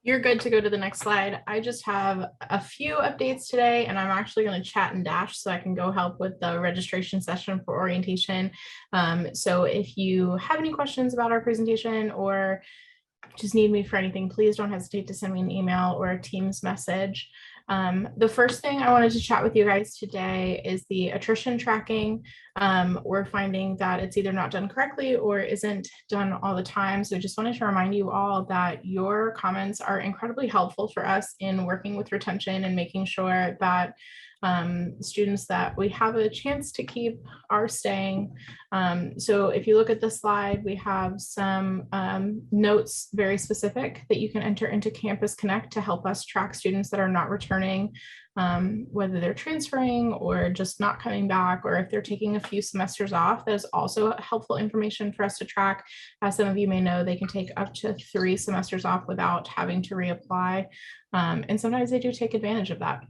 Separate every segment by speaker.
Speaker 1: You're good to go to the next slide. I just have a few updates today, and I'm actually going to chat and dash so I can go help with the registration session for orientation. So if you have any questions about our presentation or just need me for anything, please don't hesitate to send me an email or a Teams message. The first thing I wanted to chat with you guys today is the attrition tracking. We're finding that it's either not done correctly or isn't done all the time. So just wanted to remind you all that your comments are incredibly helpful for us in working with retention and making sure that students that we have a chance to keep are staying. So if you look at the slide, we have some notes very specific that you can enter into Campus Connect to help us track students that are not returning, whether they're transferring or just not coming back, or if they're taking a few semesters off. That is also helpful information for us to track. As some of you may know, they can take up to 3 semesters off without having to reapply. And sometimes they do take advantage of that.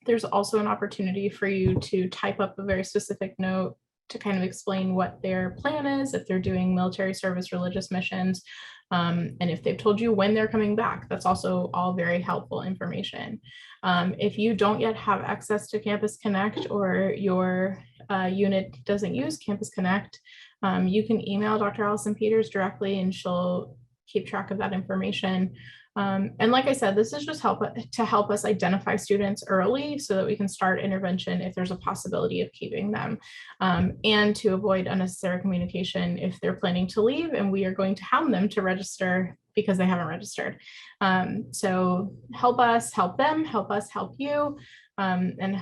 Speaker 1: There's also an opportunity for you to type up a very specific note to kind of explain what their plan is, if they're doing military service, religious missions, and if they've told you when they're coming back. That's also all very helpful information. If you don't yet have access to Campus Connect, or your unit doesn't use Campus Connect, you can email Dr. Allison Peters directly and she'll keep track of that information. And like I said, this is just to help us identify students early so that we can start intervention if there's a possibility of keeping them, and to avoid unnecessary communication if they're planning to leave and we are going to hound them to register because they haven't registered. So help us, help them, help us, help you, and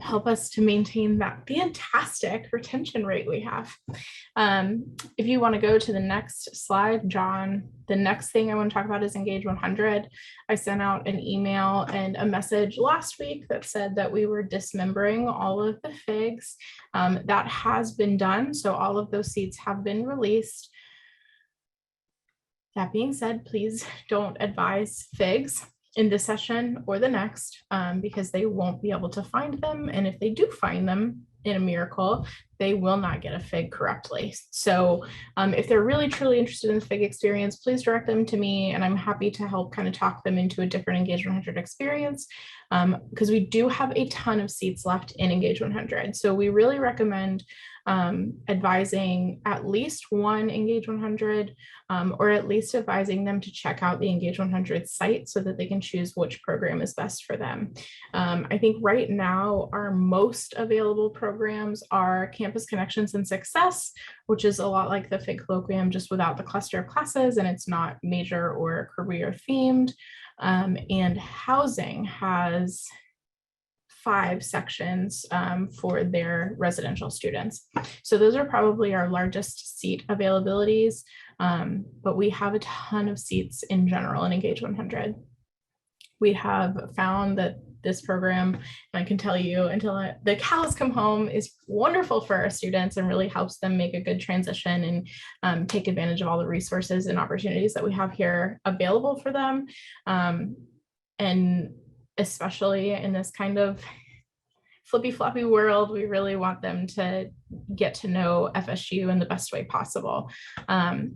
Speaker 1: help us to maintain that fantastic retention rate we have. If you want to go to the next slide, John, the next thing I want to talk about is Engage 100. I sent out an email and a message last week that said that we were dismembering all of the FIGs. That has been done, so all of those seats have been released. That being said, please don't advise FIGs in this session or the next, because they won't be able to find them. And if they do find them in a miracle, they will not get a FIG correctly. So if they're really truly interested in the FIG experience, please direct them to me and I'm happy to help kind of talk them into a different Engage 100 experience, because we do have a ton of seats left in Engage 100. So we really recommend advising at least one Engage 100, or at least advising them to check out the Engage 100 site so that they can choose which program is best for them. I think right now our most available programs are Campus Connections and Success, which is a lot like the FIG Colloquium, just without the cluster of classes, and it's not major or career themed. And Housing has 5 sections for their residential students. So those are probably our largest seat availabilities, but we have a ton of seats in general in Engage 100. We have found that this program, and I can tell you until the cows come home, is wonderful for our students and really helps them make a good transition and take advantage of all the resources and opportunities that we have here available for them. And especially in this kind of flippy floppy world, we really want them to get to know FSU in the best way possible.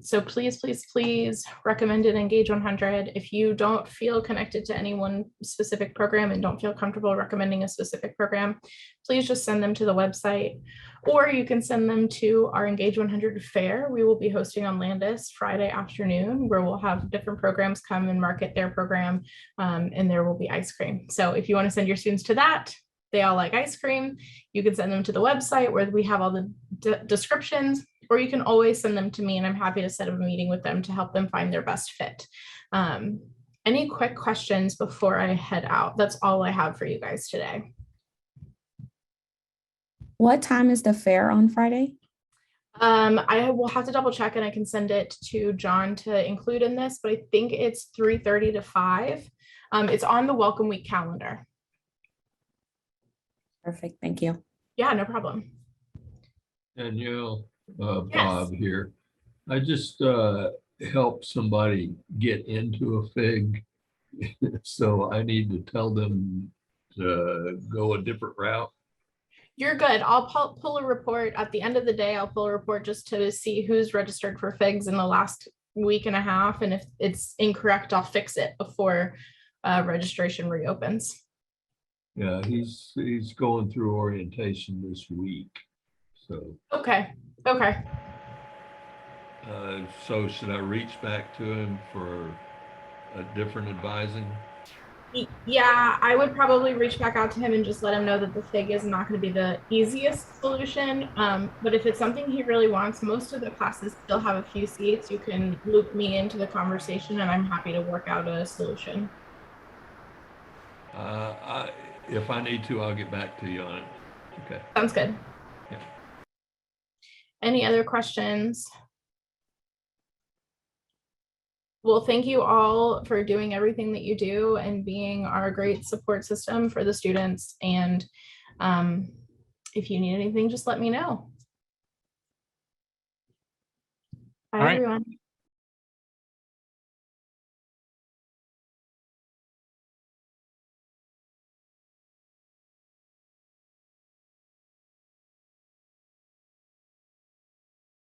Speaker 1: So please, please, please recommend an Engage 100. If you don't feel connected to any one specific program and don't feel comfortable recommending a specific program, please just send them to the website, or you can send them to our Engage 100 fair. We will be hosting on Landis Friday afternoon, where we'll have different programs come and market their program, and there will be ice cream. So if you want to send your students to that, they all like ice cream, you can send them to the website where we have all the descriptions, or you can always send them to me and I'm happy to set up a meeting with them to help them find their best fit. Any quick questions before I head out? That's all I have for you guys today.
Speaker 2: What time is the fair on Friday?
Speaker 1: I will have to double check and I can send it to John to include in this, but I think it's 3:30 to 5. It's on the Welcome Week calendar.
Speaker 2: Perfect, thank you.
Speaker 1: Yeah, no problem.
Speaker 3: Danielle,
Speaker 1: Yes.
Speaker 3: Bob here. I just helped somebody get into a FIG. So I need to tell them to go a different route.
Speaker 1: You're good. I'll pull a report at the end of the day. I'll pull a report just to see who's registered for FIGs in the last week and a half, and if it's incorrect, I'll fix it before registration reopens.
Speaker 3: Yeah, he's going through orientation this week. So,
Speaker 1: Okay.
Speaker 3: so should I reach back to him for a different advising?
Speaker 1: Yeah, I would probably reach back out to him and just let him know that the FIG is not going to be the easiest solution. But if it's something he really wants, most of the classes still have a few seats. You can loop me into the conversation and I'm happy to work out a solution.
Speaker 3: If I need to, I'll get back to you on it. Okay.
Speaker 1: Sounds good.
Speaker 3: Yeah.
Speaker 1: Any other questions? Well, thank you all for doing everything that you do and being our great support system for the students. And if you need anything, just let me know. Bye,
Speaker 4: All right.
Speaker 1: everyone.